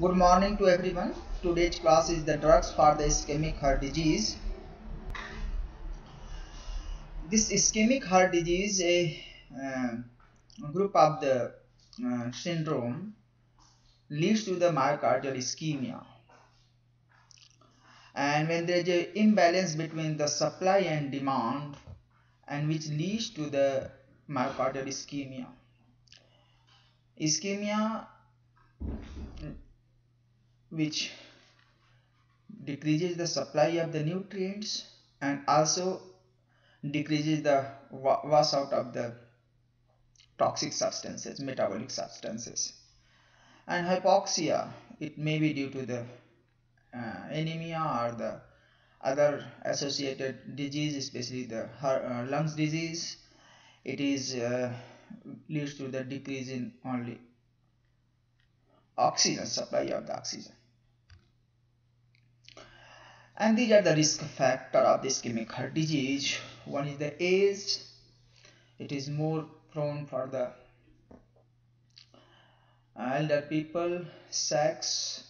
Good morning to everyone. Today's class is the drugs for the ischemic heart disease. This ischemic heart disease is a group of the syndrome leads to the myocardial ischemia. And when there is an imbalance between the supply and demand, and which leads to the myocardial ischemia. Ischemia, which decreases the supply of the nutrients and also decreases the wash out of the toxic substances, metabolic substances. And hypoxia, it may be due to the anemia or the other associated disease, especially the lungs disease. It is leads to the decrease in only oxygen, supply of the oxygen. And these are the risk factor of the ischemic heart disease. One is the age. It is more prone for the elder people. Sex,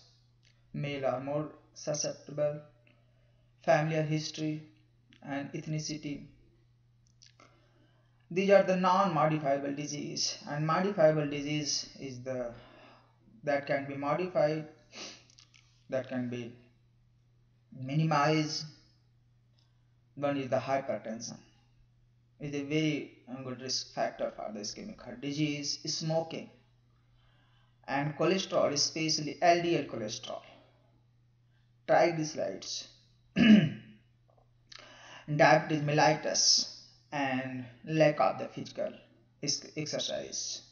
male are more susceptible. Familial history and ethnicity. These are the non-modifiable disease, and modifiable disease is the that can be modified, that can be minimized. One is the hypertension. Is a very good risk factor for the ischemic heart disease. Smoking and cholesterol, especially LDL cholesterol, triglycerides, diabetes mellitus, and lack of the physical exercise.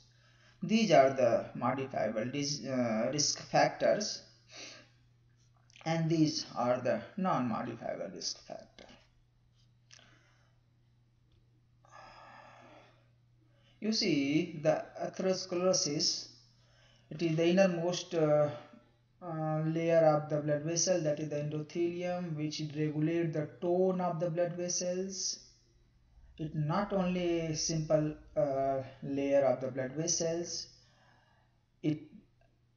These are the modifiable risk factors, and these are the non-modifiable risk factors. You see, the atherosclerosis, it is the innermost layer of the blood vessel, that is the endothelium, which regulates the tone of the blood vessels. It not only a simple layer of the blood vessels, it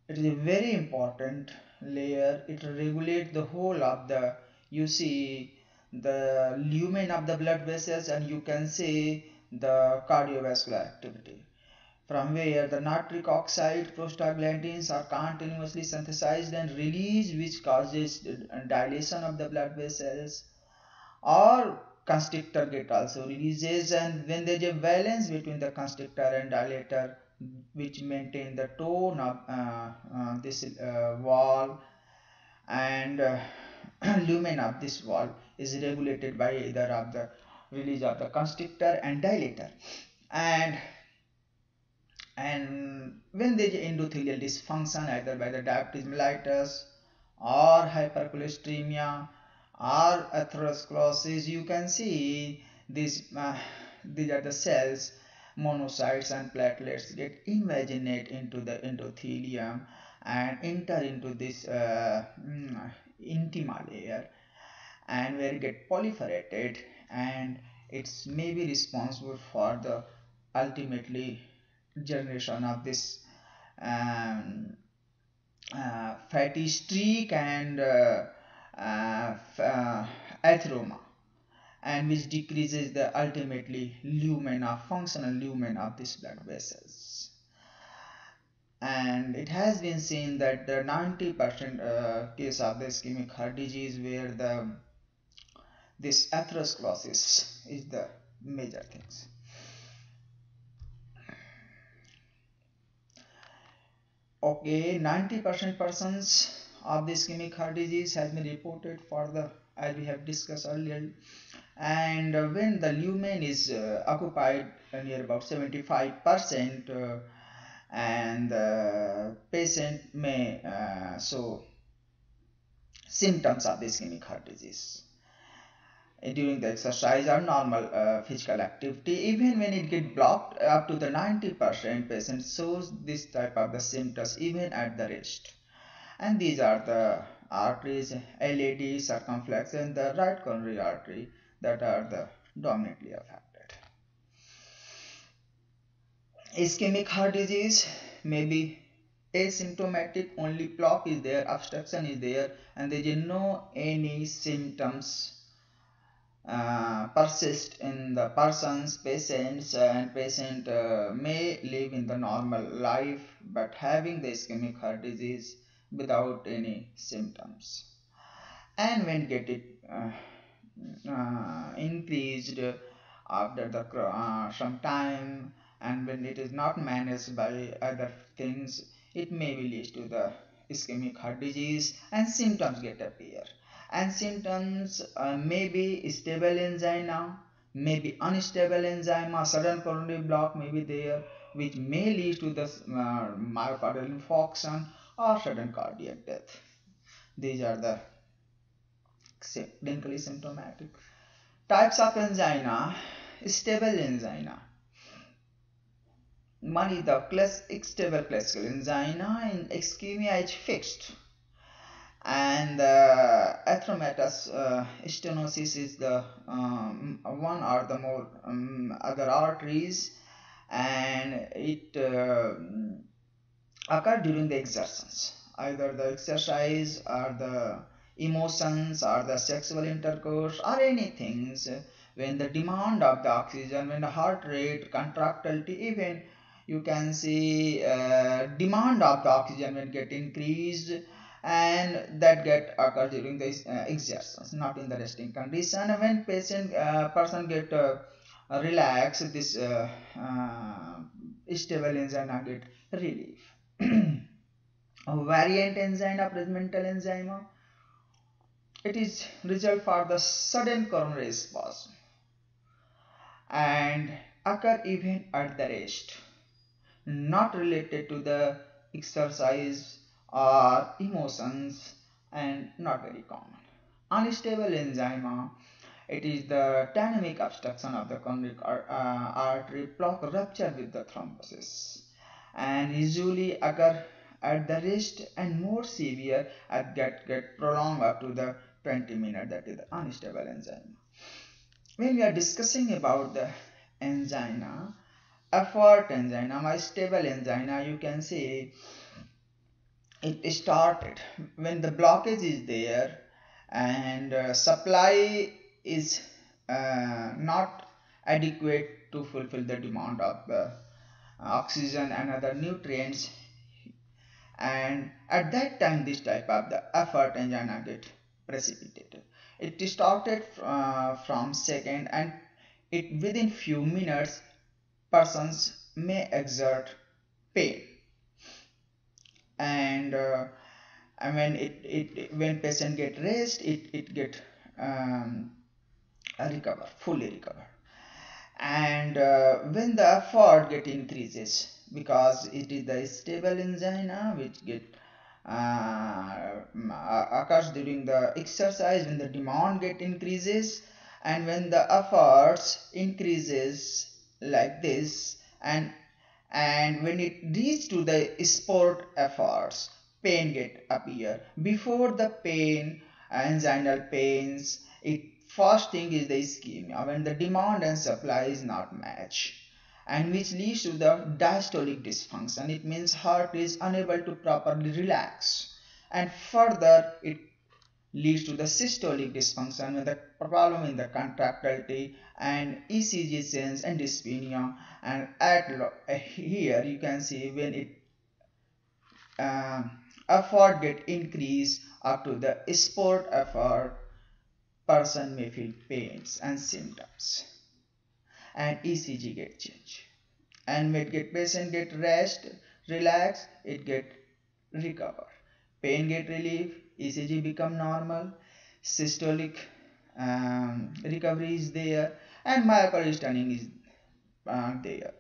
is a very important layer. It regulates the whole of the, you see, the lumen of the blood vessels, and you can see the cardiovascular activity, from where the nitric oxide prostaglandins are continuously synthesized and released, which causes dilation of the blood vessels, or constrictor get also releases, and when there is a balance between the constrictor and dilator, which maintain the tone of this wall, and lumen of this wall is regulated by either of the release of the constrictor and dilator. And when there is endothelial dysfunction, either by the diabetes mellitus or hypercholesteremia or atherosclerosis, you can see these are the cells, monocytes and platelets get invaginate into the endothelium and enter into this intima layer, and where it get proliferated, and it's maybe responsible for the ultimately generation of this um, fatty streak and atheroma, and which decreases the ultimately lumen of functional lumen of these blood vessels. And it has been seen that the 90% case of the ischemic heart disease where this atherosclerosis is the major things. Okay, 90% persons of the ischemic heart disease has been reported for the, as we have discussed earlier, and when the lumen is occupied near about 75%, and the patient may show symptoms of the ischemic heart disease during the exercise or normal physical activity. Even when it get blocked, up to the 90% patient shows this type of the symptoms even at the rest. And these are the arteries, LAD, circumflex, and the right coronary artery that are the dominantly affected. Ischemic heart disease may be asymptomatic, only block is there, obstruction is there, and there is no any symptoms persist in the patients, and patient may live in the normal life but having the ischemic heart disease without any symptoms. And when get it increased after the some time, and when it is not managed by other things, it may lead to the ischemic heart disease and symptoms get appear. And symptoms may be stable angina, may be unstable angina, sudden coronary block may be there, which may lead to the myocardial infarction or sudden cardiac death. These are the clinically symptomatic. Types of angina: stable angina. One is the stable classical angina, in ischemia is fixed, and atheromatous stenosis is the one or the more other arteries, and it occur during the exertions, either the exercise or the emotions or the sexual intercourse or anything, when the demand of the oxygen, when the heart rate, contractility, even you can see demand of the oxygen will get increased, and that get occur during the exertions, not in the resting condition. When person get relaxed, this stable angina get relief. Variant angina, presmental angina, it is result for the sudden coronary spasm and occur even at the rest, not related to the exercise or emotions, and not very common. Unstable angina, it is the dynamic obstruction of the coronary artery block rupture with the thrombosis, and usually occur at the rest and more severe and get prolonged up to the 20 minutes. That is the unstable angina. When we are discussing about the angina, effort angina, my stable angina, you can see it started when the blockage is there and supply is not adequate to fulfill the demand of the oxygen and other nutrients, and at that time this type of the effort angina get precipitated. It started from second, and it within few minutes persons may exert pain, and when patient get rest, it get fully recover. And when the effort get increases, because it is the stable angina which get occurs during the exercise, when the demand get increases, and when the efforts increases like this, and when it reach to the sport efforts, pain get appear. Before the pain, anginal pains, it first thing is the ischemia, when the demand and supply is not matched, and which leads to the diastolic dysfunction. It means heart is unable to properly relax, and further it leads to the systolic dysfunction with the problem in the contractility and ECG sense and dyspnea. And here you can see when it effort get increased up to the sport effort, person may feel pains and symptoms, and ECG get changed, and when patient get rest, relax, it get recover, pain get relief, ECG become normal, systolic recovery is there, and myocardial stunning is there,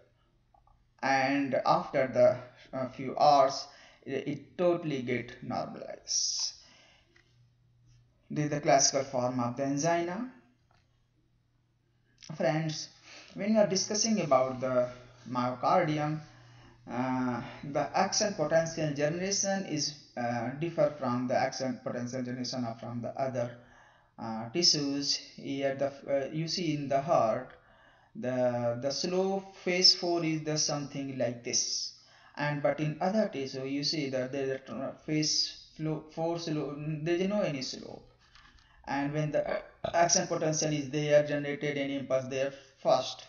and after the few hours it totally get normalized. This is the classical form of the angina. Friends, when you are discussing about the myocardium, the action potential generation is differ from the action potential generation from the other tissues. Here you see in the heart, the slow phase 4 is the something like this, And but in other tissue you see that there is a phase flow force slope, there is no any slope. And when the action potential is there, generated any impulse there, first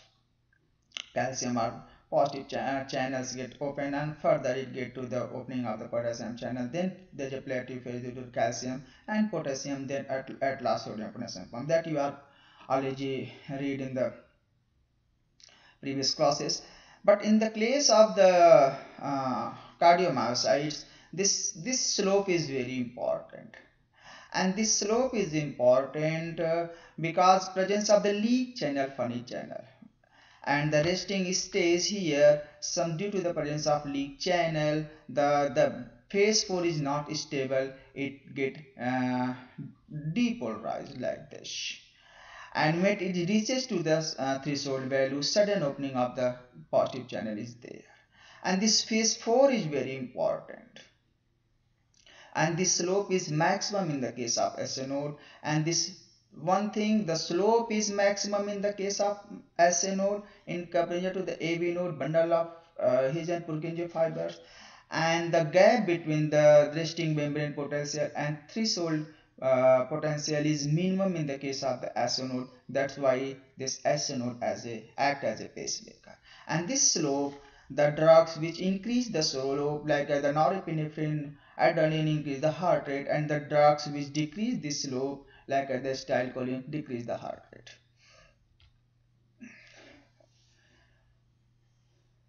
calcium or positive channels get open, and further it get to the opening of the potassium channel. Then there's a plateau phase due to calcium and potassium, then at last sodium potassium pump, that you are already read in the previous classes. But in the case of the cardiomyocytes, this slope is very important. And this slope is important because presence of the leak channel, funny channel, and the resting stays here. Some due to the presence of leak channel, the phase 4 is not stable, it get depolarized like this. And when it reaches to the threshold value, sudden opening of the positive channel is there. And this phase 4 is very important. And this slope is maximum in the case of SA node. And this one thing, the slope is maximum in the case of SA node in comparison to the AB node, bundle of His and Purkinje fibers. And the gap between the resting membrane potential and threshold potential is minimum in the case of the SA node. That's why this SA node act as a pacemaker. And this slope, the drugs which increase the slope, like the norepinephrine, adrenaline, increase the heart rate, and the drugs which decrease the slope, like the acetylcholine, decrease the heart rate.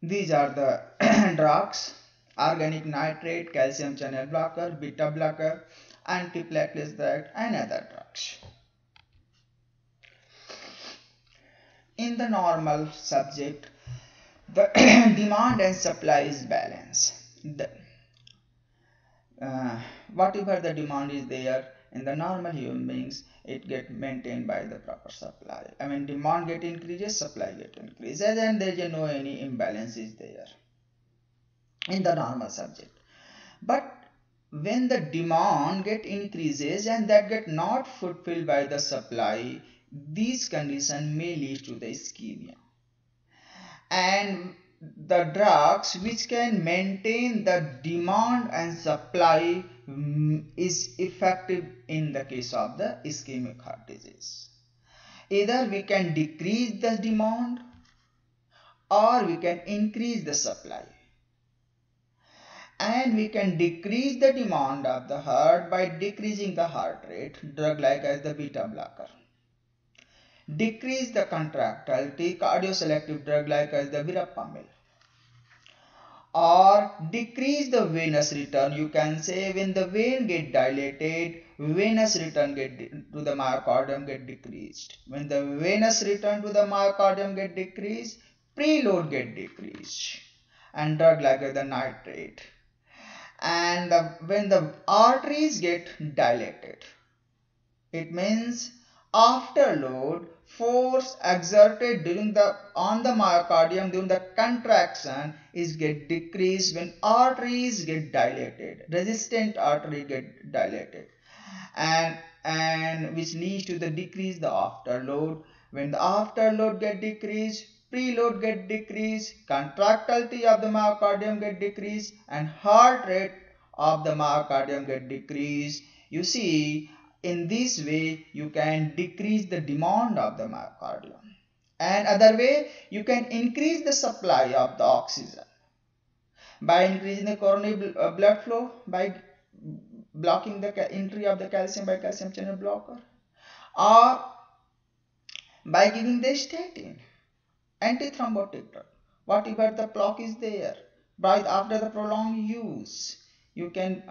These are the drugs: organic nitrate, calcium channel blocker, beta blocker, antiplatelet drug, and other drugs. In the normal subject, the demand and supply is balanced. Whatever the demand is there in the normal human beings, it get maintained by the proper supply. I mean, demand get increases, supply get increases, and there is no any imbalance is there in the normal subject. But when the demand get increases and that get not fulfilled by the supply, these conditions may lead to the ischemia. And the drugs which can maintain the demand and supply is effective in the case of the ischemic heart disease. Either we can decrease the demand or we can increase the supply. And we can decrease the demand of the heart by decreasing the heart rate, drug like as the beta blocker. Decrease the contractility, cardioselective drug like as the verapamil. Or decrease the venous return. You can say when the vein get dilated, venous return to the myocardium get decreased. When the venous return to the myocardium get decreased, preload get decreased, and drug like the nitrate. And when the arteries get dilated, it means afterload, force exerted on the myocardium during the contraction is get decreased when arteries get dilated, resistant artery get dilated, and which leads to the decrease the afterload. When the afterload get decreased, preload get decreased, contractility of the myocardium get decreased, and heart rate of the myocardium get decreased. You see, in this way you can decrease the demand of the myocardium, and other way you can increase the supply of the oxygen by increasing the coronary blood flow, by blocking the entry of the calcium by calcium channel blocker, or by giving the statin, antithrombotic drug, whatever the block is there. Right after the prolonged use, you can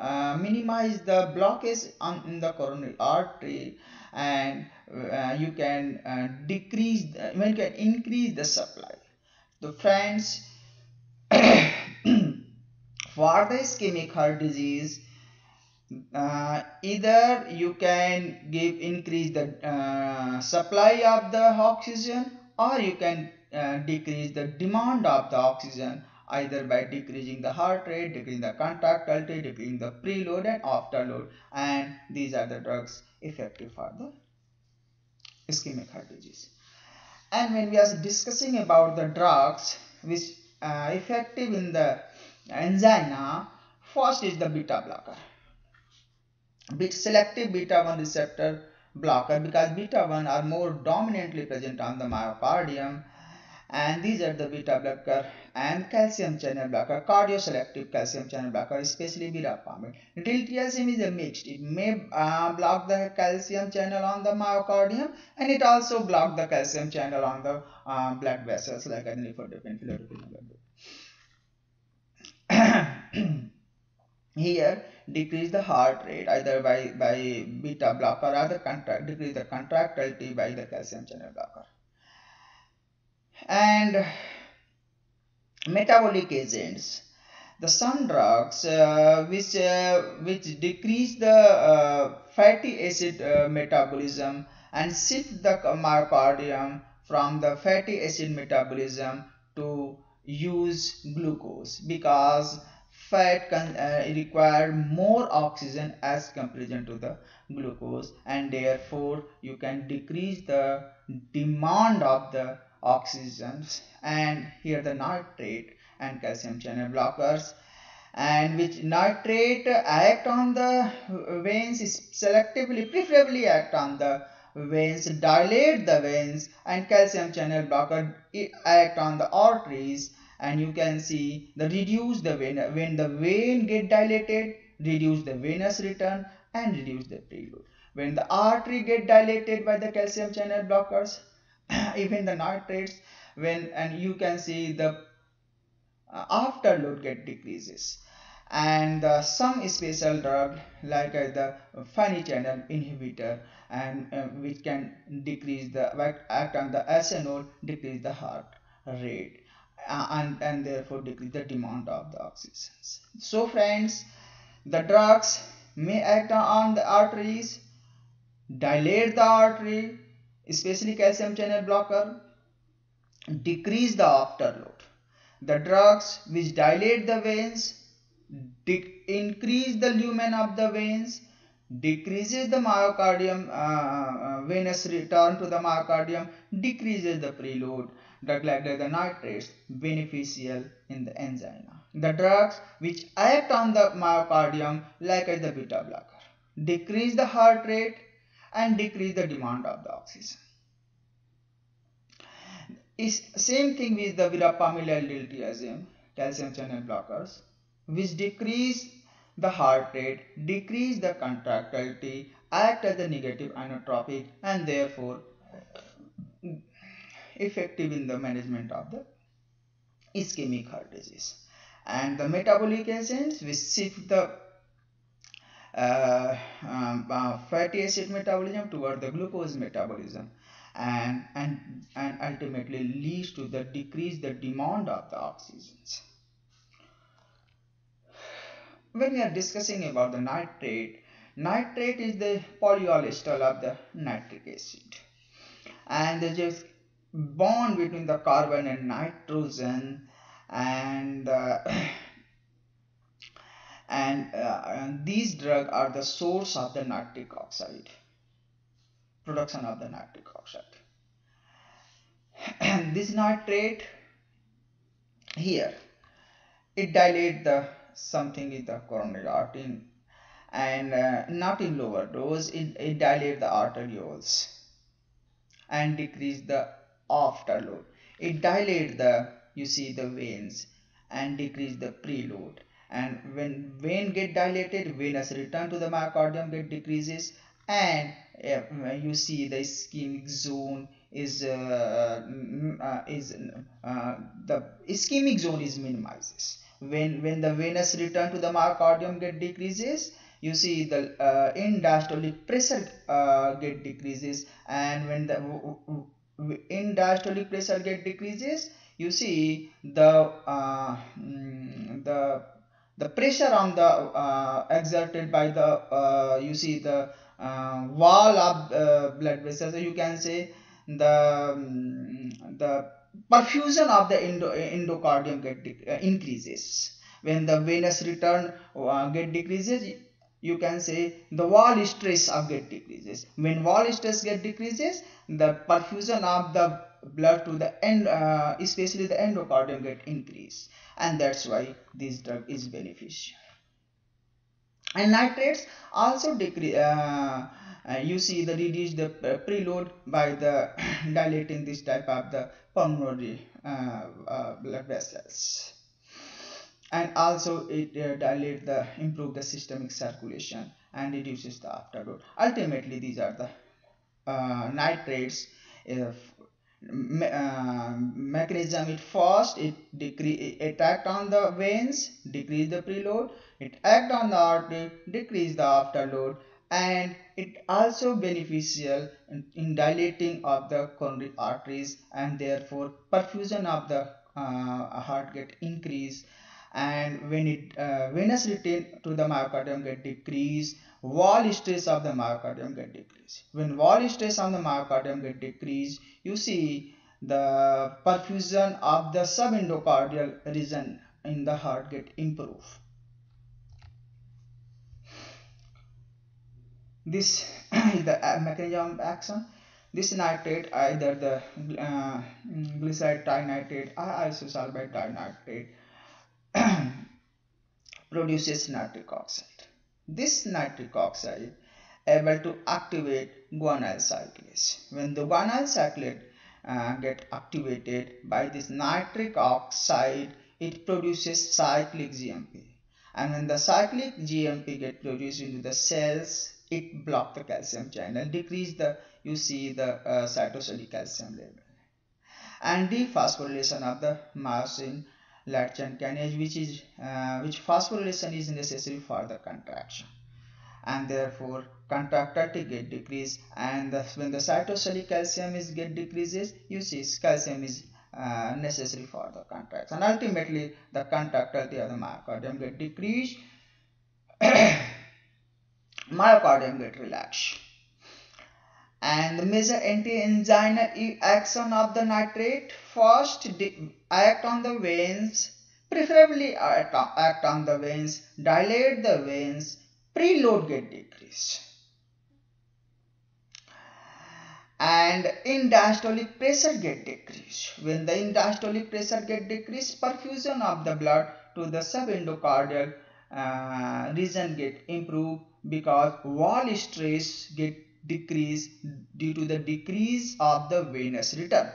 minimize the blockage in the coronary artery, and you can decrease, you can increase the supply. So friends, for the ischemic heart disease, either you can increase the supply of the oxygen, or you can decrease the demand of the oxygen, either by decreasing the heart rate, decreasing the contractility, decreasing the preload and afterload. And these are the drugs effective for the ischemic heart disease. And when we are discussing about the drugs which effective in the angina. First is the beta blocker, selective beta 1 receptor blocker, because beta 1 are more dominantly present on the myocardium, and these are the beta blocker and calcium channel blocker, cardioselective calcium channel blocker, especially verapamil. Diltiazem is a mixed. It may block the calcium channel on the myocardium, and it also block the calcium channel on the blood vessels like lymphodopain, philodopin. Here, decrease the heart rate either by beta blocker or decrease the contractility by the calcium channel blocker. And metabolic agents, the some drugs which decrease the fatty acid metabolism and shift the myocardium from the fatty acid metabolism to use glucose, because fat can require more oxygen as comparison to the glucose, and therefore you can decrease the demand of the oxygens. And here the nitrate and calcium channel blockers, and which nitrate act on the veins selectively, preferably act on the veins, dilate the veins, and calcium channel blocker act on the arteries, and you can see the reduce the vein, when the vein get dilated, reduce the venous return and reduce the preload. When the artery get dilated by the calcium channel blockers, even the nitrates, and you can see the afterload get decreases. And some special drug like the funny channel inhibitor, and which can decrease the act on the SNO, decrease the heart rate, and therefore decrease the demand of the oxygen. So friends, the drugs may act on the arteries, dilate the artery, especially calcium channel blocker, decrease the afterload. The drugs which dilate the veins increase the lumen of the veins, decreases the myocardium venous return to the myocardium, decreases the preload. Drug like the nitrates beneficial in the angina. The drugs which act on the myocardium like the beta blocker decrease the heart rate and decrease the demand of the oxygen. Is same thing with the verapamil and diltiazem, calcium channel blockers, which decrease the heart rate, decrease the contractility, act as a negative inotropic, and therefore effective in the management of the ischemic heart disease. And the metabolic agents which shift the fatty acid metabolism toward the glucose metabolism, and ultimately leads to the decrease the demand of the oxygens. When we are discussing about the nitrate is the polyolestal of the nitric acid, and there is bond between the carbon and nitrogen, and these drugs are the source of the nitric oxide, production of the nitric oxide. And this nitrate here, it dilate the something in the coronary artery, and not in lower dose, it dilate the arterioles and decrease the afterload. It dilate the, you see, the veins and decrease the preload. And when vein get dilated, venous return to the myocardium get decreases, and you see the ischemic zone is the ischemic zone is minimizes. When the venous return to the myocardium get decreases, you see the end-diastolic pressure get decreases, and when the end-diastolic pressure get decreases, you see the pressure on the exerted by the you see the wall of blood vessels, so you can say the perfusion of the endocardium get increases. When the venous return get decreases, you can say the wall stress of get decreases. When wall stress get decreases, the perfusion of the blood to the end, especially the endocardium, get increased, and that's why this drug is beneficial. And nitrates also decrease, you see the reduce the preload by the dilating this type of the pulmonary blood vessels, and also it dilate the improve the systemic circulation and reduces the afterload. Ultimately these are the nitrates. Mechanism: it first it act on the veins, decrease the preload. It act on the artery, decrease the afterload, and it also beneficial in dilating of the coronary arteries, and therefore perfusion of the heart get increased. And when it venous return to the myocardium get decreased, wall stress of the myocardium get decreased. When wall stress on the myocardium get decreased, you see the perfusion of the subendocardial region in the heart get improved. This is the mechanism of action. This nitrate, either the glyceride trinitrate or isosulfide trinitrate, produces nitric oxide. This nitric oxide able to activate guanyl cyclase. When the guanyl cyclase get activated by this nitric oxide, it produces cyclic GMP. And when the cyclic GMP get produced into the cells, it block the calcium channel, decrease the, you see the cytosolic calcium level, and dephosphorylation of the myosin light chain kinase, which phosphorylation is necessary for the contraction, and therefore contractility get decreased. And when the cytosolic calcium is get decreases, you see calcium is necessary for the contraction. Ultimately the contractility of the myocardium get decreased, myocardium get relaxed. And the major anti-anginal action of the nitrate: first act on the veins, preferably act on the veins, dilate the veins, preload get decreased, and in-diastolic pressure get decreased. When the in-diastolic pressure get decreased, perfusion of the blood to the subendocardial region get improved, because wall stress get decreased due to the decrease of the venous return,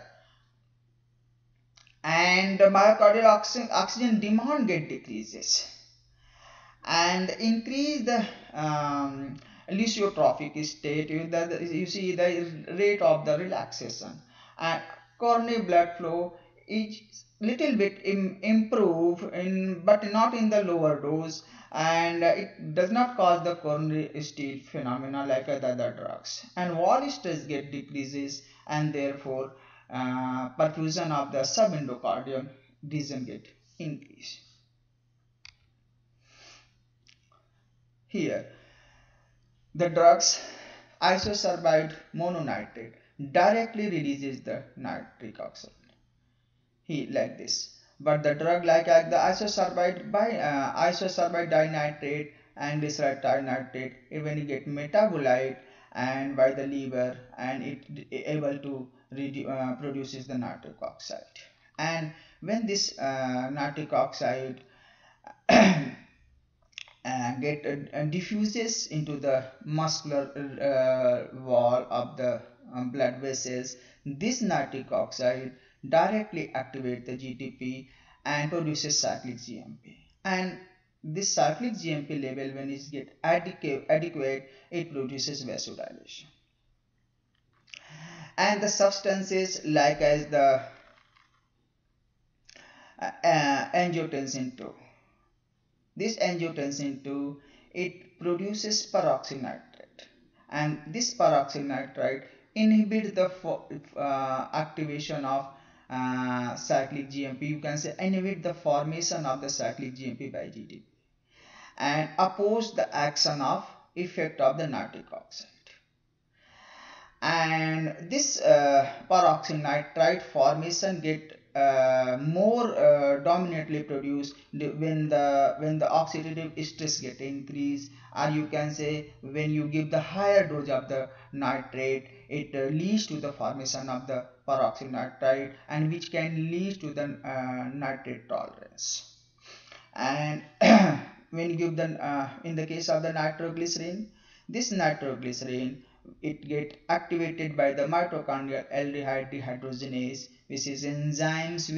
and the myocardial oxygen demand get decreases, and increase the lysotrophic state. You see the rate of the relaxation, and coronary blood flow is little bit improve in, but not in the lower dose, and it does not cause the coronary steal phenomena like the other drugs, and wall stress get decreases, and therefore perfusion of the subendocardium region get increased. Here the drugs isosorbide mononitrate directly releases the nitric oxide, like this. But the drug like the isosorbide dinitrate and glyceride trinitrate, even it get metabolite and by the liver, and it able to produces the nitric oxide. And when this nitric oxide get diffuses into the muscular wall of the blood vessels, this nitric oxide directly activate the GTP and produces cyclic GMP. And this cyclic GMP level, when it get adequate, it produces vasodilation. And the substances like as the angiotensin 2. This angiotensin 2, it produces peroxynitrite, and this peroxynitrite inhibit the activation of cyclic GMP. You can say inhibit the formation of the cyclic GMP by GTP, and oppose the action of effect of the nitric oxide. And this peroxynitrite formation get more dominantly produced when the oxidative stress get increased, or you can say when you give the higher dose of the nitrate, it leads to the formation of the peroxynitrite, and which can lead to the nitrate tolerance. And when you give the in the case of the nitroglycerin, this nitroglycerin, it get activated by the mitochondrial aldehyde dehydrogenase, which is enzymes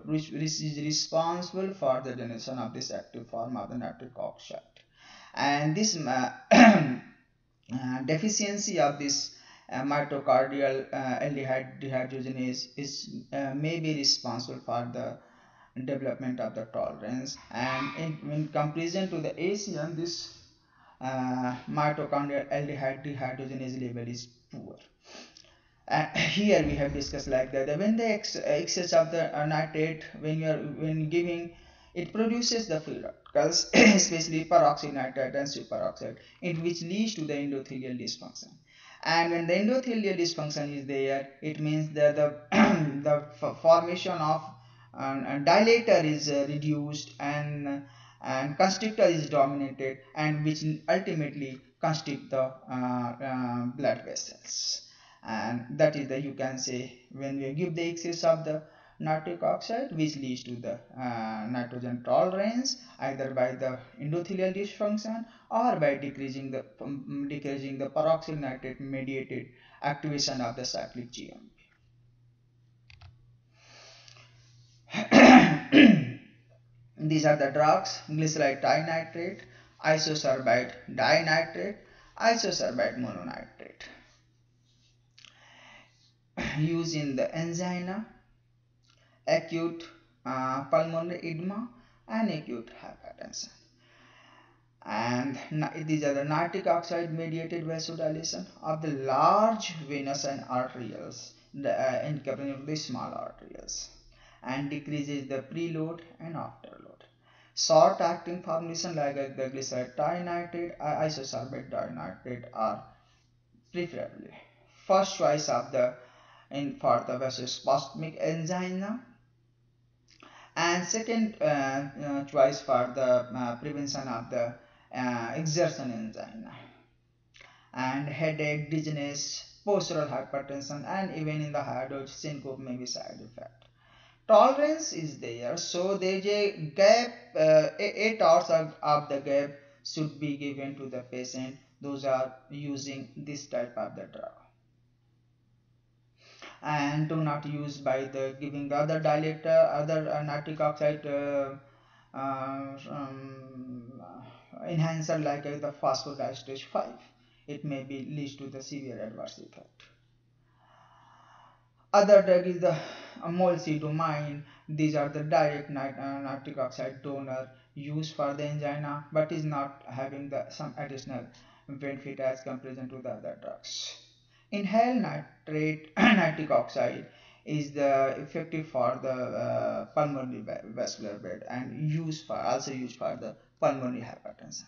which is responsible for the generation of this active form of the nitric oxide. And this deficiency of this mitochondrial aldehyde dehydrogenase is may be responsible for the development of the tolerance. And in comparison to the ASEAN, this mitochondrial aldehyde dehydrogenase level is poor. Here we have discussed like that when the excess of the nitrate, when giving, it produces the free radicals, especially peroxynitrite and superoxide, which leads to the endothelial dysfunction. And when the endothelial dysfunction is there, it means that the formation of dilator is reduced, and constrictor is dominated, and which ultimately constrict the blood vessels. And that is the, you can say, when we give the excess of the nitric oxide, which leads to the nitrogen tolerance, either by the endothelial dysfunction or by decreasing the peroxyl nitrate mediated activation of the cyclic GMP. These are the drugs: glyceride trinitrate, isosorbide dinitrate, isosorbide mononitrate, used in the angina, acute pulmonary edema, and acute hypertension. And these are the nitric oxide mediated vasodilation of the large venous and arterioles, in comparison to the small arterioles, and decreases the preload and afterload. Short acting formulation like the glyceride trinitrate, isosorbide dinitrate are preferably first choice of the for the vasospasmic angina, and second choice for the prevention of the exertion angina, and headache, dizziness, postural hypertension, and even in the higher dose syncope may be side effect. Tolerance is there, so there is a gap, 8 hours of the gap should be given to the patient. Those are using this type of the drug, and do not use by the giving the other dilator, other nitric oxide enhancer like the phosphodiesterase 5. It may be leads to the severe adverse effect. Other drug is the molsidumine. These are the direct nitric oxide donor used for the angina, but is not having some additional benefit as comparison to the other drugs. Inhaled nitric oxide is the effective for the pulmonary vascular bed, and also used for the pulmonary hypertension.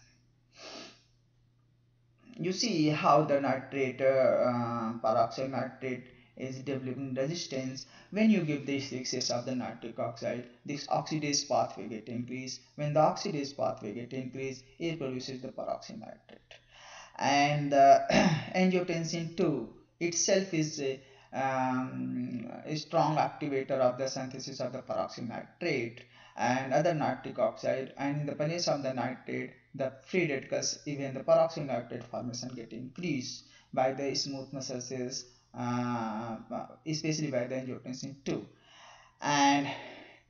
You see how the nitrate, peroxide nitrate, is developing resistance. When you give this excess of the nitric oxide, this oxidase pathway get increased. When the oxidase pathway get increased, it produces the peroxynitrate. And angiotensin 2 itself is a strong activator of the synthesis of the peroxynitrate and other nitric oxide. And in the presence of the nitrate, the free radicals, even the peroxynitrate formation, get increased by the smooth muscle cells, especially by the angiotensin 2. And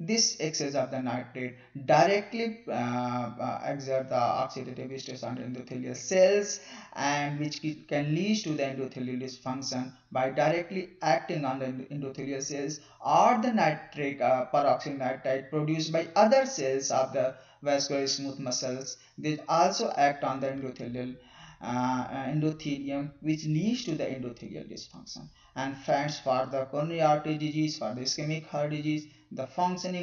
this excess of the nitrate directly exert the oxidative stress on endothelial cells, and which can lead to the endothelial dysfunction by directly acting on the endothelial cells, or the nitric peroxynitrite produced by other cells of the vascular smooth muscles. They also act on the endothelium, which leads to the endothelial dysfunction. And friends, for the coronary artery disease, for the ischemic heart disease, the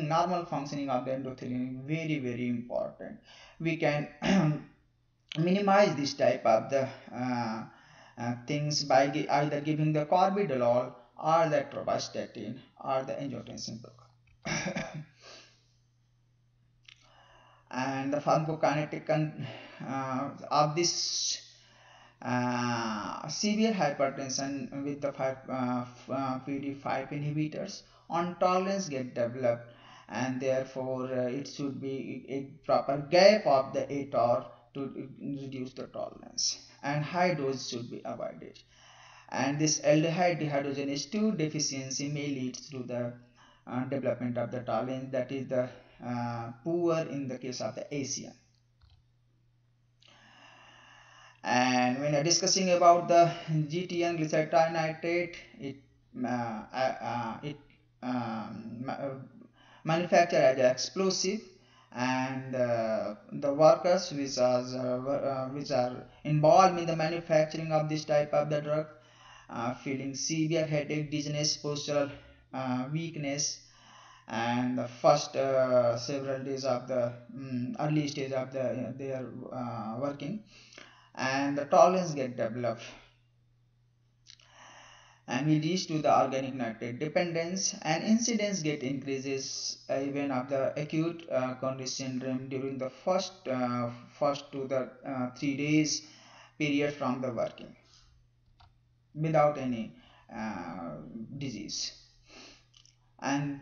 normal functioning of the endothelium is very, very important. We can minimize this type of the things by either giving the carbidopa or the atorvastatin or the angiotensin blocker. And the pharmacokinetic of this Severe hypertension with the PDE5 inhibitors on tolerance get developed, and therefore it should be a proper gap of the 8 hour to reduce the tolerance, and high dose should be avoided. And this aldehyde dehydrogenase 2 deficiency may lead to the development of the tolerance, that is the poor in the case of the ASEAN. And when discussing about the GTN glycerol nitrate, it manufactured as an explosive, and the workers which are involved in the manufacturing of this type of the drug feeling severe headache, dizziness, postural weakness, and the first several days of the early stage of the their working, and the tolerance get developed, and we reach to the organic nitrate dependence, and incidence get increases even of the acute coronary syndrome during the first to the 3 days period from the working without any disease. And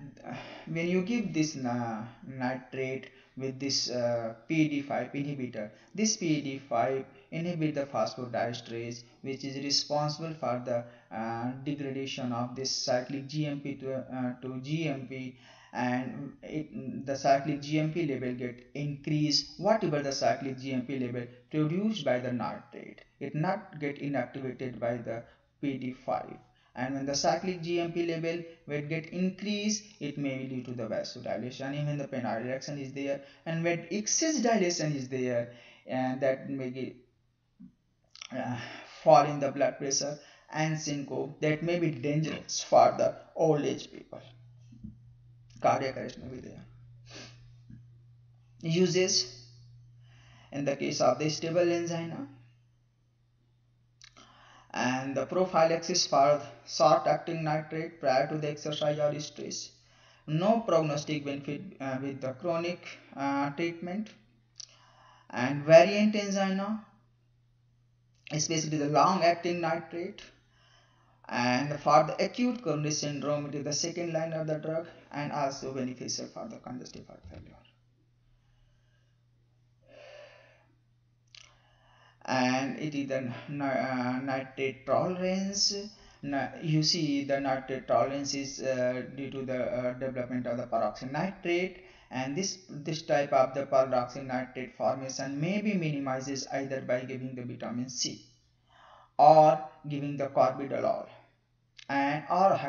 when you give this nitrate with this PDE5 inhibitor, this PDE5 inhibit the phosphodiesterase, which is responsible for the degradation of this cyclic GMP to GMP, and the cyclic GMP level get increased. Whatever the cyclic GMP level produced by the nitrate, it not get inactivated by the PDE5, and when the cyclic GMP level will get increased, it may lead to the vasodilation. Even the penile erection is there, and when excess dilation is there, and that may get fall in the blood pressure and syncope, that may be dangerous for the old age people. Cardiac arrest may be there. Uses in the case of the stable angina, and the prophylaxis for short-acting nitrate prior to the exercise or stress. No prognostic benefit with the chronic treatment. And variant angina, especially the long-acting nitrate. And for the acute coronary syndrome, it is the second line of the drug, and also beneficial for the congestive heart failure. And it is the nitrate tolerance. You see, the nitrate tolerance is due to the development of the peroxynitrate, and this type of the peroxynitrate formation may be minimizes either by giving the vitamin C or giving the carbidool and or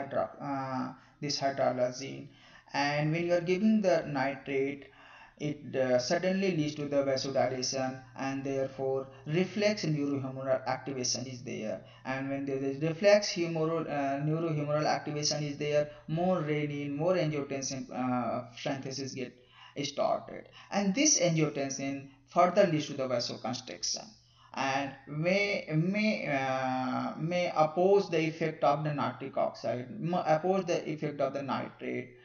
this hydrolazine. And when you are giving the nitrate, it suddenly leads to the vasodilation, and therefore reflex neurohumoral activation is there. And when there is reflex neurohumoral activation is there, more renin, more angiotensin synthesis get started, and this angiotensin further leads to the vasoconstriction, and may oppose the effect of the nitric oxide, oppose the effect of the nitrate,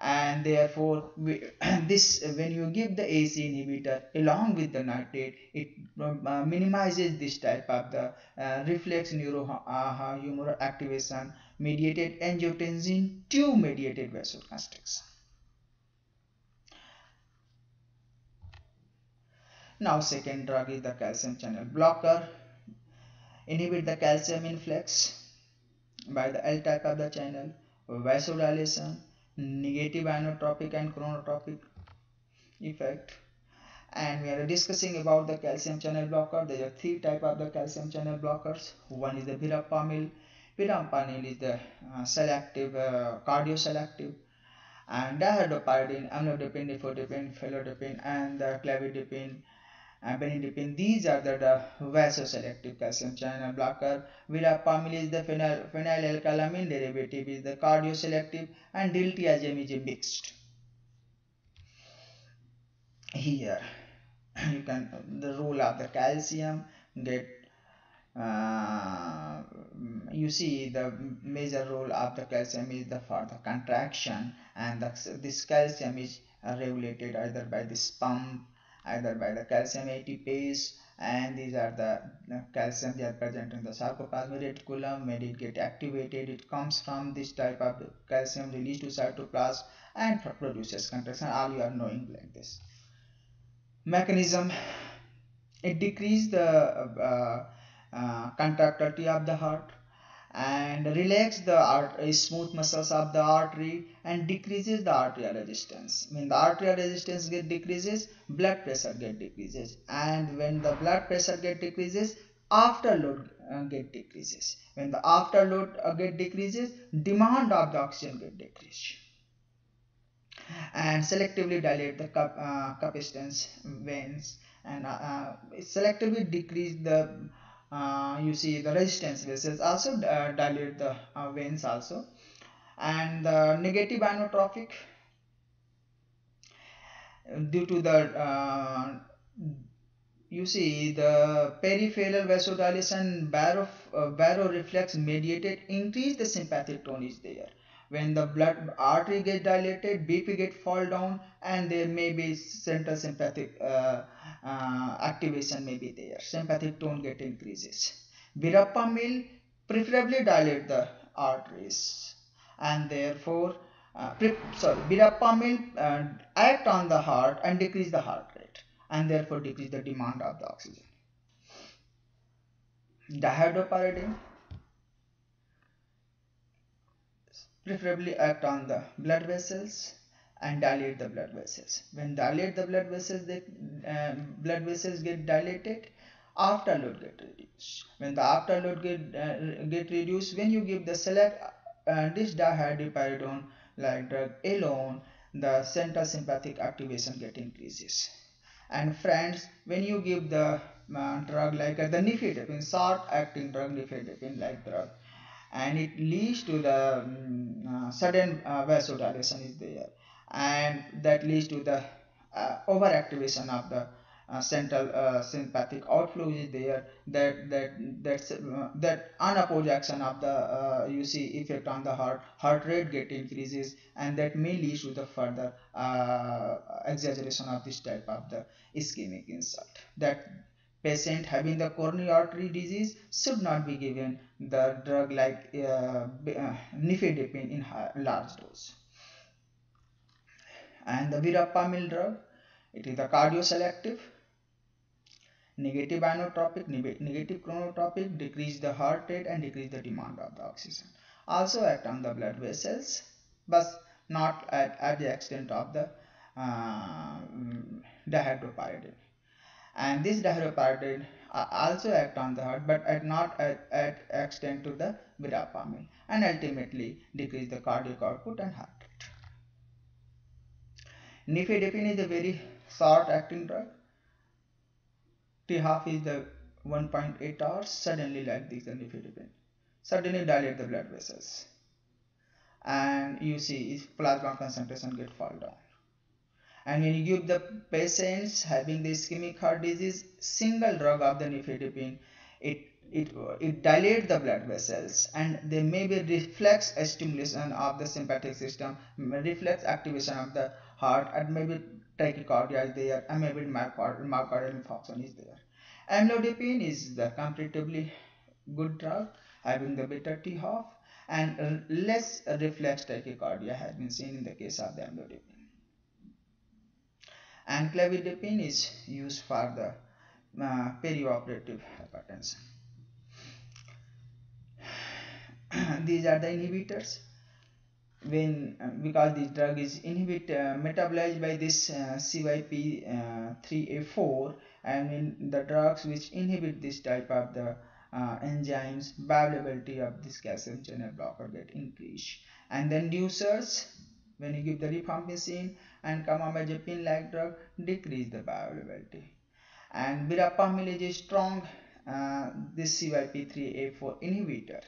and therefore this when you give the AC inhibitor along with the nitrate, it minimizes this type of the reflex neurohumoral activation mediated angiotensin 2 mediated vasoconstriction. Now second drug is the calcium channel blocker, inhibit the calcium influx by the L type of the channel, vasodilation, negative inotropic and chronotropic effect. And we are discussing about the calcium channel blocker. There are three types of the calcium channel blockers. One is the verapamil. Verapamil is the selective, cardioselective, and dihydropyridine, amlodipine, nifedipine, felodipine, and the clevidipine, benidipine. These are the vasoselective calcium channel blocker. Verapamil is the phenylalkylamine derivative, is the cardioselective, and diltiazem is a mixed. Here you can the role of the calcium get you see the major role of the calcium is for the contraction, and this calcium is regulated either by this pump, either by the calcium ATPase, and these are the calcium they are present in the sarcoplasmic reticulum. When it get activated, it comes from this type of calcium released to cytoplasm and produces contraction. All you are knowing like this mechanism. It decreases the contractility of the heart and relax the smooth muscles of the artery and decreases the arterial resistance. When the arterial resistance get decreases, blood pressure get decreases, and when the blood pressure get decreases, afterload get decreases. When the afterload get decreases, demand of the oxygen get decreased, and selectively dilate the capacitance veins, and selectively decrease the you see the resistance vessels, also dilate the veins also. And the negative inotropic, due to the you see the peripheral vasodilation, baroreflex mediated increase the sympathetic tone is there. When the blood artery get dilated, BP get fall down, and there may be central sympathetic activation may be there. Sympathetic tone get increases. Verapamil preferably dilate the arteries, and therefore verapamil act on the heart and decrease the heart rate, and therefore decrease the demand of the oxygen. Dihydropyridine preferably act on the blood vessels and dilate the blood vessels. When dilate the blood vessels, the blood vessels get dilated, afterload get reduced. When the afterload get reduced, when you give the select this dihydropyridine like drug alone, the central sympathetic activation get increases. And friends, when you give the drug like the nifedipine, short acting drug nifedipine like drug, and it leads to the sudden vasodilation is there, and that leads to the overactivation of the central sympathetic outflow is there, that unopposed action of the you see effect on the heart rate get increases, and that may lead to the further exaggeration of this type of the ischemic insult. That patient having the coronary artery disease should not be given the drug like nifedipine in large dose. And the verapamil drug, it is the cardioselective, negative inotropic, negative chronotropic, decrease the heart rate and decrease the demand of the oxygen. Also act on the blood vessels, but not at the extent of the dihydropyridine. And this dihydropyridine also act on the heart, but not at extent to the verapamil, and ultimately decrease the cardiac output and heart rate. Nifedipine is a very short acting drug. T-half is the 1.8 hours. Suddenly like this, the nifedipine suddenly dilate the blood vessels, and you see if plasma concentration get fall down. And when you give the patients having the ischemic heart disease single drug of the nifedipine, it dilates the blood vessels, and there may be reflex stimulation of the sympathetic system, reflex activation of the heart, and maybe tachycardia is there, and maybe myocardial infarction is there. Amlodipine is the comparatively good drug, having the better T-half, and less reflex tachycardia has been seen in the case of the amlodipine. And clevidipine is used for the perioperative hypertension. These are the inhibitors. When because this drug is metabolized by this CYP3A4, and in the drugs which inhibit this type of the enzymes, bioavailability of this calcium channel blocker get increased. And then inducers, when you give the rifampicin and carbamazepine like drug, decrease the bioavailability. And verapamil is a strong this CYP3A4 inhibitor,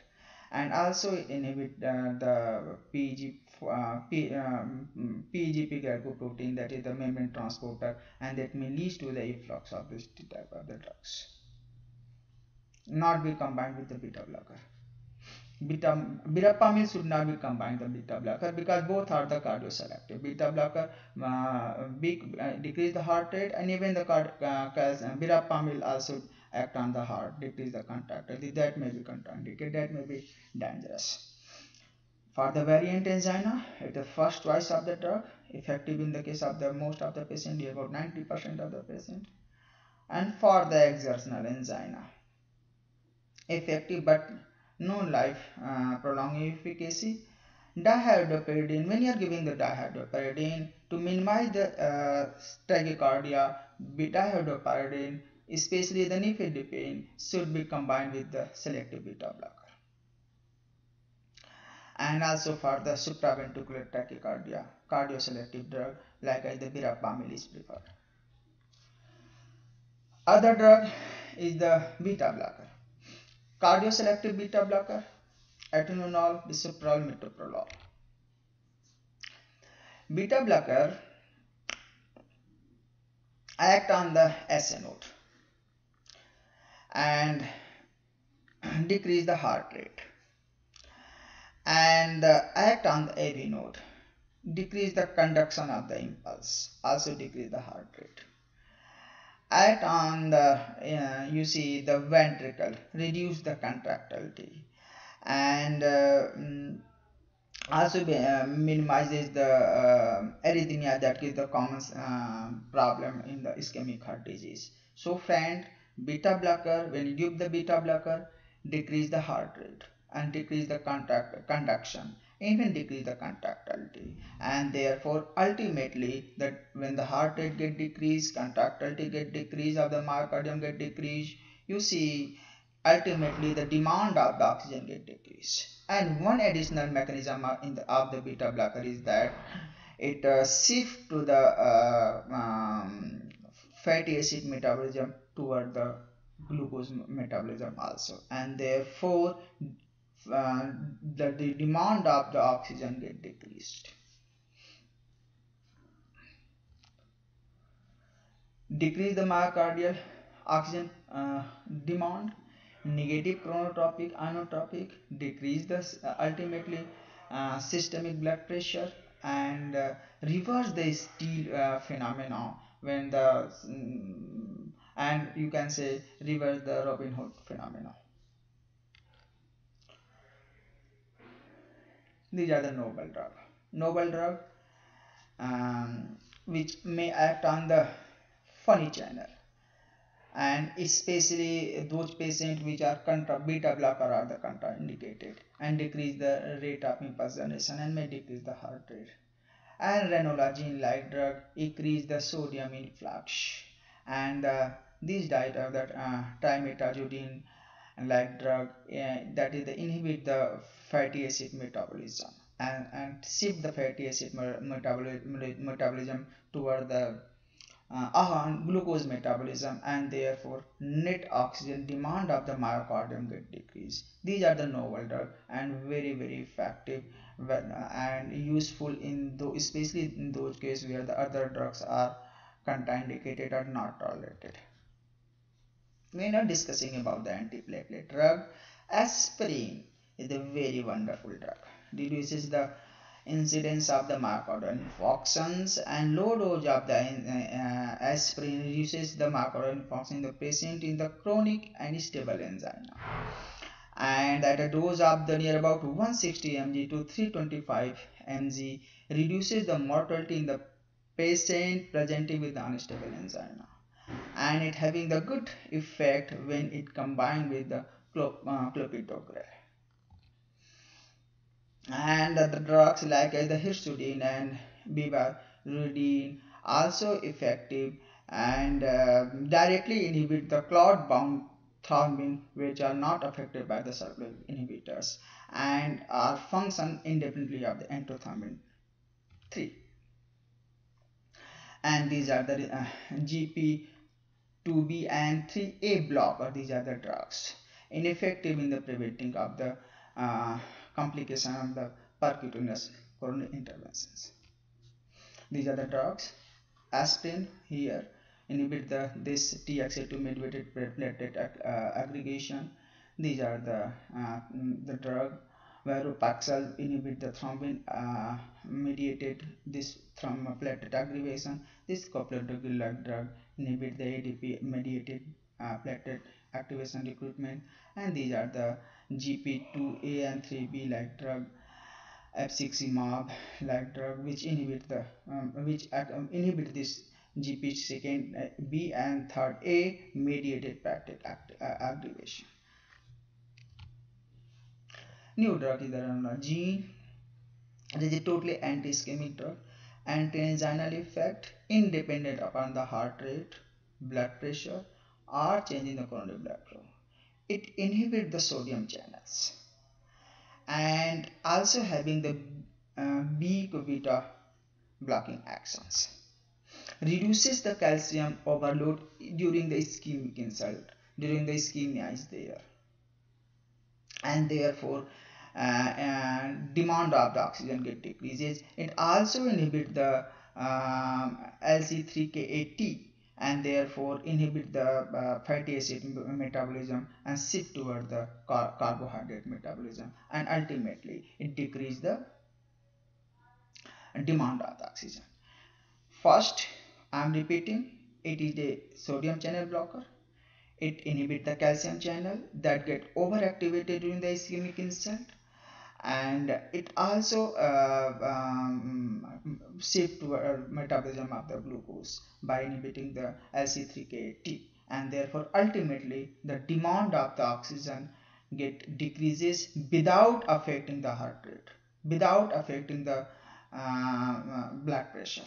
and also inhibit the PGP glycoprotein, that is the membrane transporter, and that may lead to the efflux of this type of the drugs. Not be combined with the beta blocker. Verapamil should not be combined with beta blocker because both are the cardioselective. Beta blocker decrease the heart rate, and even the verapamil also act on the heart, decrease the contractility. That may be contraindicated, that may be dangerous. For the variant angina, it is the first choice of the drug, effective in the case of the most of the patient, about 90% of the patient. And for the exertional angina, effective but no life prolonging efficacy. Dihydropyridine, when you are giving the dihydropyridine to minimize the tachycardia, dihydropyridine, especially the nifedipine, should be combined with the selective beta blocker. And also for the supraventricular tachycardia, cardioselective drug like the verapamil is preferred. Other drug is the beta blocker. Cardioselective beta blocker, atenolol, bisoprolol, metoprolol. Beta blocker act on the SA node and decrease the heart rate, and act on the AV node, decrease the conduction of the impulse, also decrease the heart rate. Act on the the ventricle, reduce the contractility, and also minimizes the arrhythmia, that is the common problem in the ischemic heart disease. So friend, beta blocker, when you give the beta blocker, decrease the heart rate and decrease the conduction, even decrease the contractility, and therefore ultimately that when the heart rate get decreased, contractility get decreased, of the myocardium get decreased, ultimately the demand of the oxygen get decreased. And one additional mechanism of the beta blocker is that it shifts to the fatty acid metabolism toward the glucose metabolism also, and therefore the demand of the oxygen get decreased. Decrease the myocardial oxygen demand, negative chronotropic, inotropic, decrease the ultimately systemic blood pressure, and reverse the steal phenomena when the and you can say reverse the Robin Hood phenomena. These are the noble drug which may act on the funny channel, and especially those patients which are beta blocker are the contraindicated, and decrease the rate of impulse generation and may decrease the heart rate. And ranolazine like drug increase the sodium influx, and these diet of that trimetazodine like drug that is inhibit the fatty acid metabolism and shift the fatty acid metabolism toward the glucose metabolism, and therefore net oxygen demand of the myocardium get decreased. These are the novel drug and very effective and useful in those, especially in those cases where the other drugs are contraindicated or not tolerated. We are now discussing about the antiplatelet drug. Aspirin is a very wonderful drug. Reduces the incidence of the myocardial infarctions, and low dose of the aspirin reduces the myocardial infarction in the patient in the chronic and stable angina. And at a dose of the near about 160 mg to 325 mg reduces the mortality in the patient presenting with the unstable angina, and it having the good effect when it combined with the clopidogrel. And the drugs like the hirsudine and bivalirudin also effective and directly inhibit the clot bound thrombin, which are not affected by the cyclic inhibitors and are function independently of the endothelium 3. And these are the GP2B and 3A blocker. These are the drugs ineffective in the preventing of the complication of the percutaneous coronary interventions. These are the drugs. Aspirin here inhibit this TXA2 mediated platelet aggregation. These are the drug Varopaxil inhibit the thrombin mediated this platelet aggregation. This couplet-like drug inhibit the ADP mediated platelet activation recruitment, and these are the GP2A and 3B like drug, Epciximab like drug which inhibit the inhibit this GP2 B and third A mediated platelet aggregation. New drug is the gene. It is a totally anti-ischemic drug, anti-anginal effect independent upon the heart rate, blood pressure, or change in the coronary blood flow. It inhibits the sodium channels and also having the B beta blocking actions. Reduces the calcium overload during the ischemic insult, during the ischemia is there, and therefore demand of the oxygen get decreases. It also inhibit the LC3K8T and therefore inhibit the fatty acid metabolism and shift toward the carbohydrate metabolism, and ultimately it decrease the demand of the oxygen. First, I am repeating, it is a sodium channel blocker. It inhibits the calcium channel that get overactivated during the ischemic insult, and it also shift toward metabolism of the glucose by inhibiting the LC3K8T, and therefore ultimately the demand of the oxygen get decreases without affecting the heart rate, without affecting the blood pressure.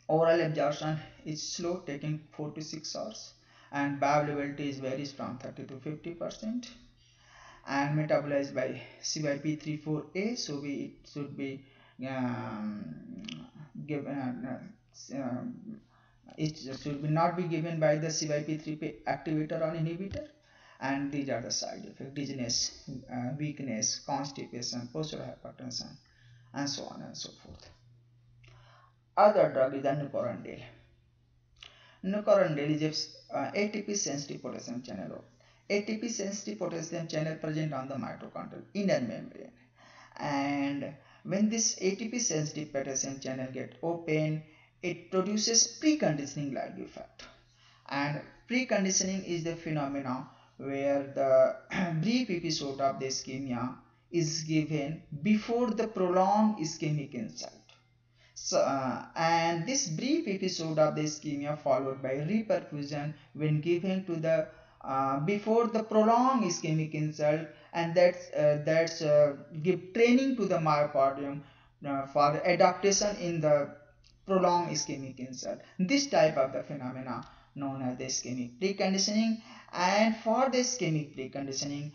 Oral absorption is slow, taking 4 to 6 hours, and bioavailability varies from 30 to 50%, and metabolized by CYP3A4, so it should be given. It should not be given by the CYP3A activator or inhibitor, and these are the side effects: dizziness, weakness, constipation, postural hypertension, and so on and so forth. Other drug is the Nucorandil. Nucorandil is a ATP sensitive potassium channel. ATP sensitive potassium channel present on the mitochondrial inner membrane, and when this ATP sensitive potassium channel get open, it produces preconditioning like effect. And preconditioning is the phenomena where the brief episode of the ischemia is given before the prolonged ischemic insult. So, and this brief episode of the ischemia followed by reperfusion when given to the before the prolonged ischemic insult, and that's give training to the myocardium for adaptation in the prolonged ischemic insult. This type of the phenomena known as the ischemic preconditioning. And for the ischemic preconditioning,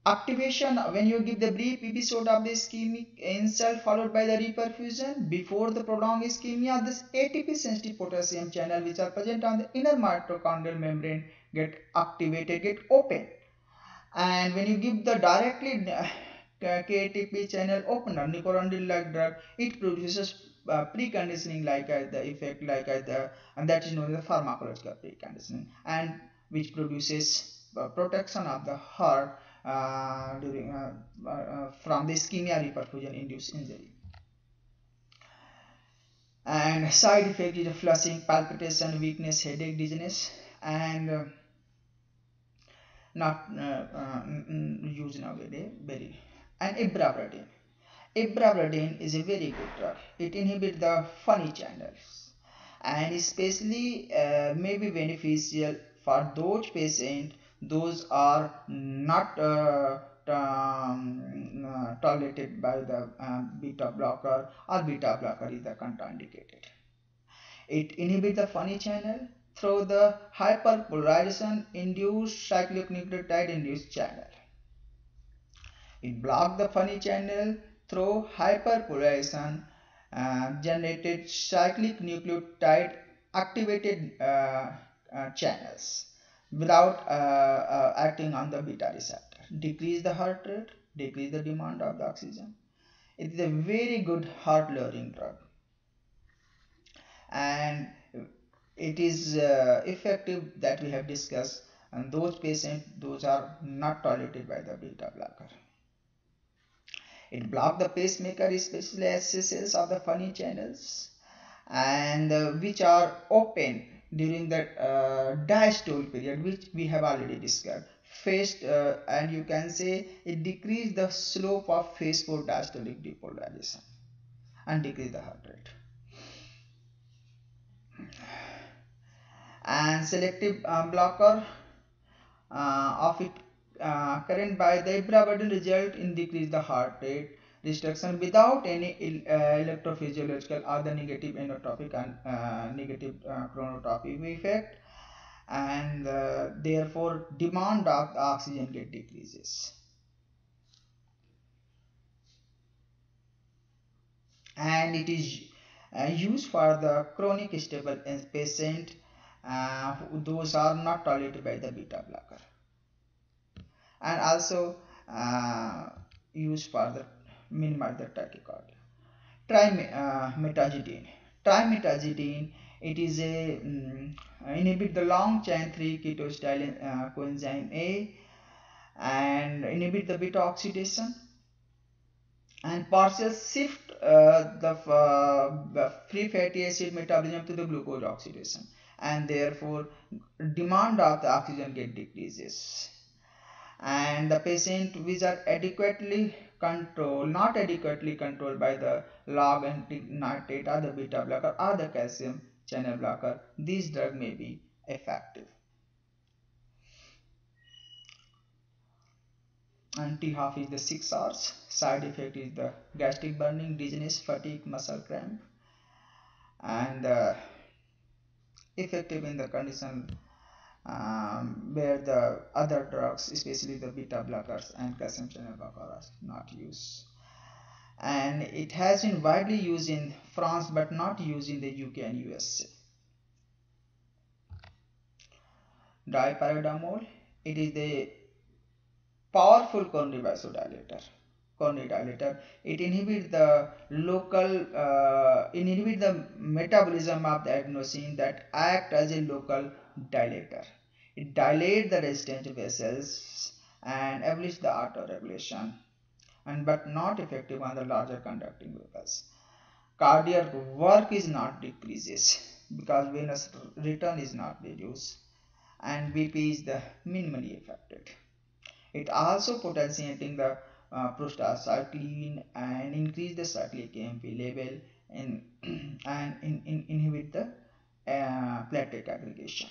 activation when you give the brief episode of the ischemic insult followed by the reperfusion before the prolonged ischemia, this ATP sensitive potassium channel which are present on the inner mitochondrial membrane get activated, get open, and when you give the directly KATP channel opener Nucorandil like drug, it produces preconditioning like the effect like the, and that is known as the pharmacological preconditioning, and which produces protection of the heart during from the ischemia reperfusion induced injury. And side effect is flushing, palpitation, weakness, headache, dizziness, and not used nowadays very. And ibrabradine. Ibrabradine is a very good drug. It inhibits the funny channels, and especially may be beneficial for those patients those are not tolerated by the beta blocker, or beta blocker is the contraindicated. It inhibits the funny channel through the hyperpolarization induced cyclic nucleotide induced channel. It blocks the funny channel through hyperpolarization generated cyclic nucleotide activated channels without acting on the beta receptor. Decrease the heart rate, decrease the demand of the oxygen. It is a very good heart lowering drug, and it is effective that we have discussed and those patients, those are not tolerated by the beta blocker. It blocks the pacemaker, especially SC cells of the funny channels, and which are open during the diastole period, which we have already discussed. First, and you can say it decreases the slope of phase 4 diastolic depolarization and decrease the heart rate. And selective blocker of it current by the iprasidine result in decrease the heart rate restriction without any electrophysiological or the negative inotropic and negative chronotropic effect, and therefore demand of the oxygen get decreases. And it is used for the chronic stable patient, those are not tolerated by the beta blocker, and also used for the minimize the tachycardia. Trimetazidine. Trimetazidine, it is a inhibit the long chain 3 ketostyrene coenzyme A and inhibit the beta oxidation and partial shift the free fatty acid metabolism to the glucose oxidation, and therefore demand of the oxygen get decreases. And the patient which are adequately controlled, not adequately controlled by the log and nitrate or the beta blocker or the calcium channel blocker, this drug may be effective. And T-half is the 6 hours. Side effect is the gastric burning, dizziness, fatigue, muscle cramp, and effective in the condition where the other drugs, especially the beta blockers and calcium channel blockers, are not used. And it has been widely used in France but not used in the UK and USA. Dipyridamole, it is the powerful coronary vasodilator. It inhibits the inhibit the metabolism of the adenosine that act as a local dilator. It dilates the resistant vessels and abolish the autoregulation, and but not effective on the larger conducting vessels. Cardiac work is not decreases because venous return is not reduced, and BP is the minimally affected. It also potentiating the prostacyclin and increase the cyclic AMP level and inhibit the platelet aggregation.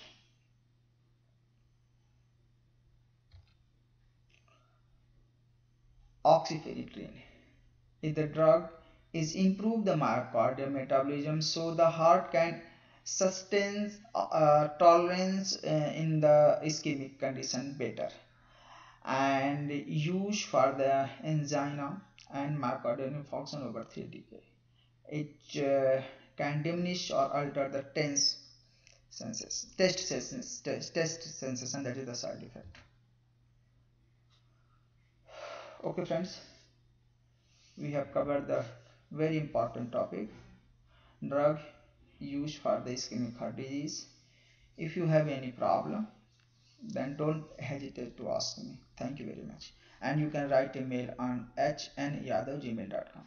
Oxyphenetrine is the drug is improve the myocardial metabolism so the heart can sustain tolerance in the ischemic condition better, and used for the angina and myocardial infarction over 3 decades. It can diminish or alter the test sensation, that is the side effect. Okay friends, we have covered the very important topic, drug used for the ischemic heart disease. If you have any problem, then don't hesitate to ask me. Thank you very much. And you can write a mail on hnyadav@gmail.com.